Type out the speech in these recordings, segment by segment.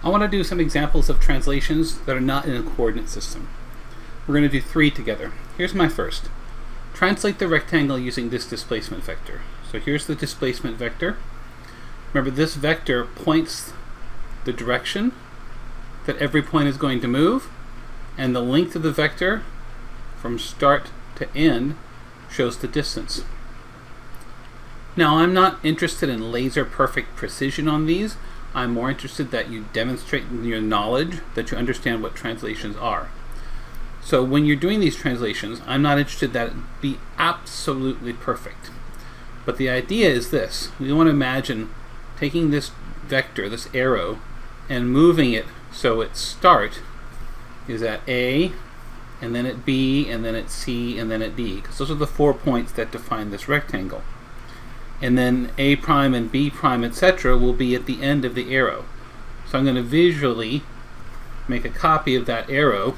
I want to do some examples of translations that are not in a coordinate system. We're going to do 3 together. Here's my first. Translate the rectangle using this displacement vector. So here's the displacement vector. Remember, this vector points the direction that every point is going to move, and the length of the vector from start to end shows the distance. Now, I'm not interested in laser perfect precision on these. I'm more interested that you demonstrate your knowledge, that you understand what translations are. So when you're doing these translations, I'm not interested that it be absolutely perfect. But the idea is this. We want to imagine taking this vector, this arrow, and moving it so its start is at A, and then at B, and then at C, and then at D, because those are the 4 points that define this rectangle. And then A prime and B prime, etc. will be at the end of the arrow. So I'm going to visually make a copy of that arrow.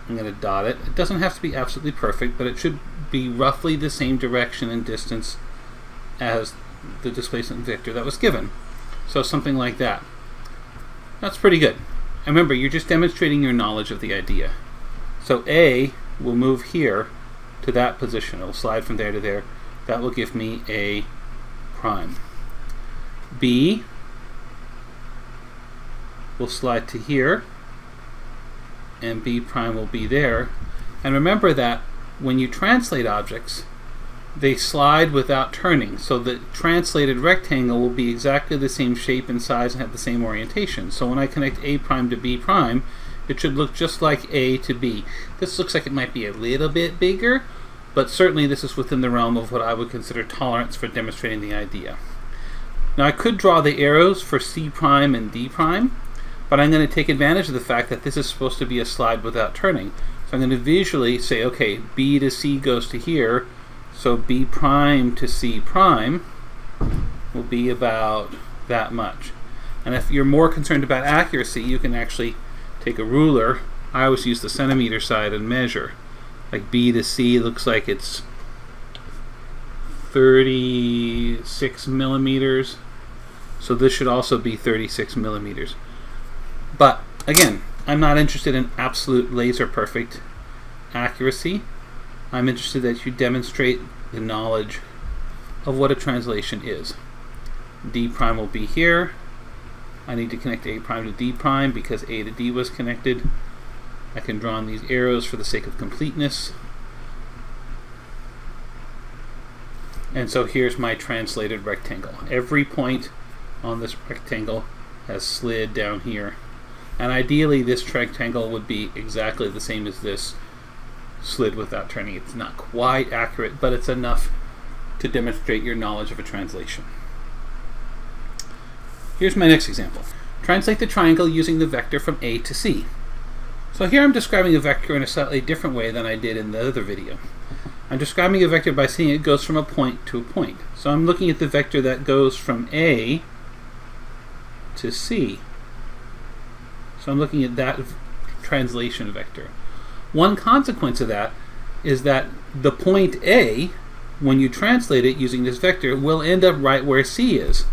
I'm going to dot it. It doesn't have to be absolutely perfect, but it should be roughly the same direction and distance as the displacement vector that was given. So something like that. That's pretty good. And remember, you're just demonstrating your knowledge of the idea. So A will move here to that position. It'll slide from there to there. That will give me A prime. B will slide to here, and B prime will be there. And remember that when you translate objects, they slide without turning. So the translated rectangle will be exactly the same shape and size and have the same orientation. So when I connect A prime to B prime, it should look just like A to B. This looks like it might be a little bit bigger, but certainly this is within the realm of what I would consider tolerance for demonstrating the idea. Now I could draw the arrows for C prime and D prime, but I'm going to take advantage of the fact that this is supposed to be a slide without turning. So I'm going to visually say, okay, B to C goes to here, so B prime to C prime will be about that much. And if you're more concerned about accuracy, you can actually take a ruler. I always use the centimeter side and measure. Like B to C looks like it's 36 millimeters. So this should also be 36 millimeters. But again, I'm not interested in absolute laser perfect accuracy. I'm interested that you demonstrate the knowledge of what a translation is. D prime will be here. I need to connect A prime to D prime because A to D was connected. I can draw on these arrows for the sake of completeness. And so here's my translated rectangle. Every point on this rectangle has slid down here. And ideally this rectangle would be exactly the same as this, slid without turning. It's not quite accurate, but it's enough to demonstrate your knowledge of a translation. Here's my next example. Translate the triangle using the vector from A to C. So here I'm describing a vector in a slightly different way than I did in the other video. I'm describing a vector by saying it goes from a point to a point. So I'm looking at the vector that goes from A to C. So I'm looking at that translation vector. One consequence of that is that the point A, when you translate it using this vector, will end up right where C is.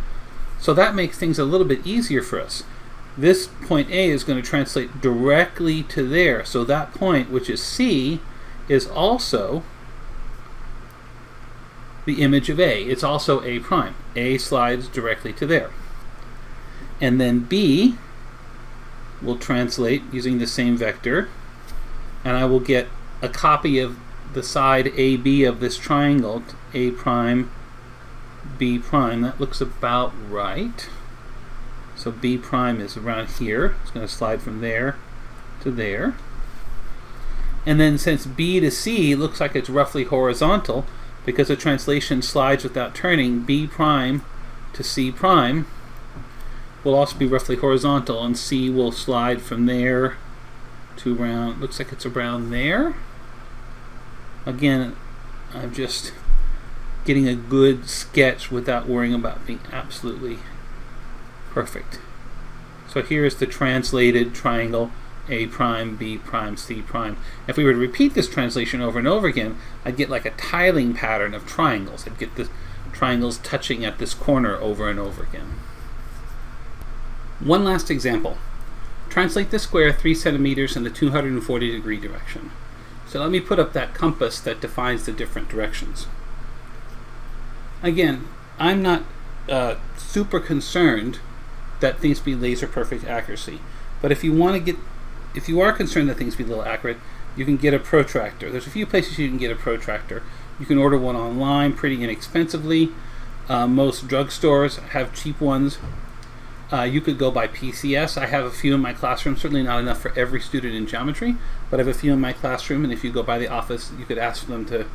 So that makes things a little bit easier for us. This point A is going to translate directly to there. So that point, which is C, is also the image of A. It's also A prime. A slides directly to there. And then B will translate using the same vector, and I will get a copy of the side AB of this triangle, A prime, B prime. That looks about right. So B prime is around here. It's going to slide from there to there. And then since B to C looks like it's roughly horizontal, because the translation slides without turning, B prime to C prime will also be roughly horizontal, and C will slide from there to around, looks like it's around there. Again, I'm just getting a good sketch without worrying about being absolutely perfect. So here's the translated triangle A prime, B prime, C prime. If we were to repeat this translation over and over again, I'd get like a tiling pattern of triangles. I'd get the triangles touching at this corner over and over again. One last example. Translate the square 3 centimeters in the 240 degree direction. So let me put up that compass that defines the different directions. Again, I'm not super concerned that things be laser perfect accuracy, but if you are concerned that things be a little accurate, you can get a protractor. There's a few places you can get a protractor. You can order one online pretty inexpensively. Most drugstores have cheap ones. You could go by PCS. I have a few in my classroom, certainly not enough for every student in geometry, but I have a few in my classroom, and if you go by the office, you could ask them to,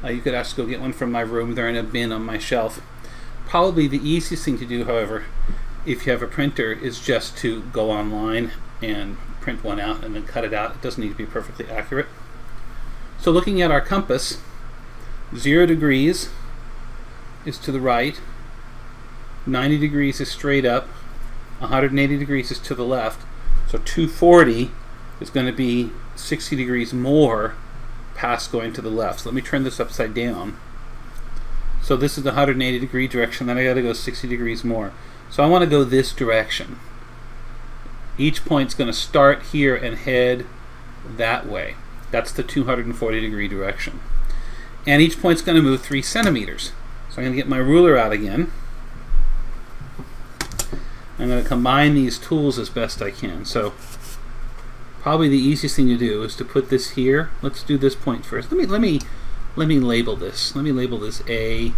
you could ask to go get one from my room. They're in a bin on my shelf. Probably the easiest thing to do, however, if you have a printer, is just to go online and print one out and then cut it out. It doesn't need to be perfectly accurate. So looking at our compass, 0 degrees is to the right, 90 degrees is straight up, 180 degrees is to the left, so 240 is going to be 60 degrees more past going to the left. So let me turn this upside down. So this is the 180 degree direction, then I got to go 60 degrees more. So I want to go this direction. Each point's going to start here and head that way. That's the 240 degree direction. And each point's going to move 3 centimeters. So I'm going to get my ruler out again. I'm going to combine these tools as best I can. So probably the easiest thing to do is to put this here. Let's do this point first. Let me label this. Let me label this A,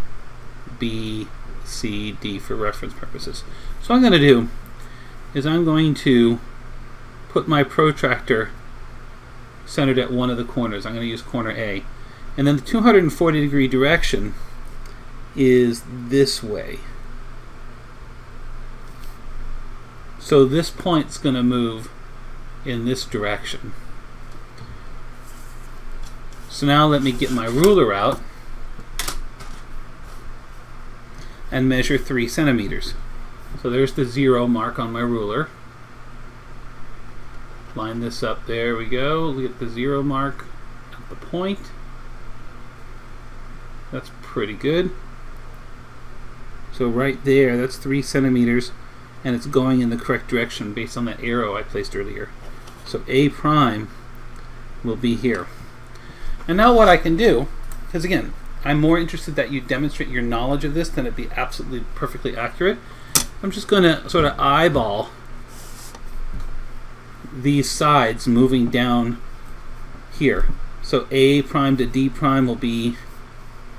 B, C, D for reference purposes. So what I'm going to do is I'm going to put my protractor centered at one of the corners. I'm going to use corner A. And then the 240 degree direction is this way. So this point's going to move in this direction. So now let me get my ruler out and measure 3 centimeters. So there's the 0 mark on my ruler. Line this up. There we go. We get the 0 mark at the point. That's pretty good. So right there, that's 3 centimeters, and it's going in the correct direction based on that arrow I placed earlier. So A prime will be here. And now what I can do, because again, I'm more interested that you demonstrate your knowledge of this than it be absolutely perfectly accurate. I'm just going to sort of eyeball these sides moving down here. So A prime to D prime will be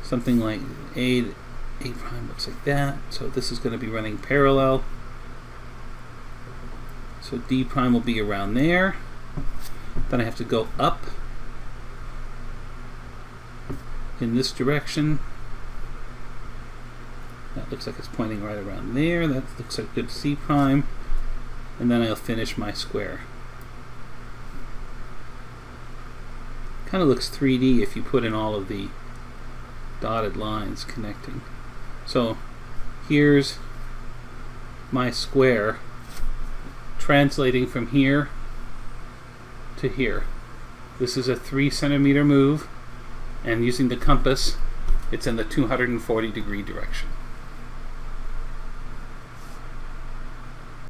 something like A prime looks like that. So this is going to be running parallel. So D prime will be around there. Then I have to go up in this direction. That looks like it's pointing right around there. That looks like good C prime. And then I'll finish my square. Kind of looks 3D if you put in all of the dotted lines connecting. So here's my square translating from here to here. This is a 3 centimeter move, and using the compass, it's in the 240 degree direction.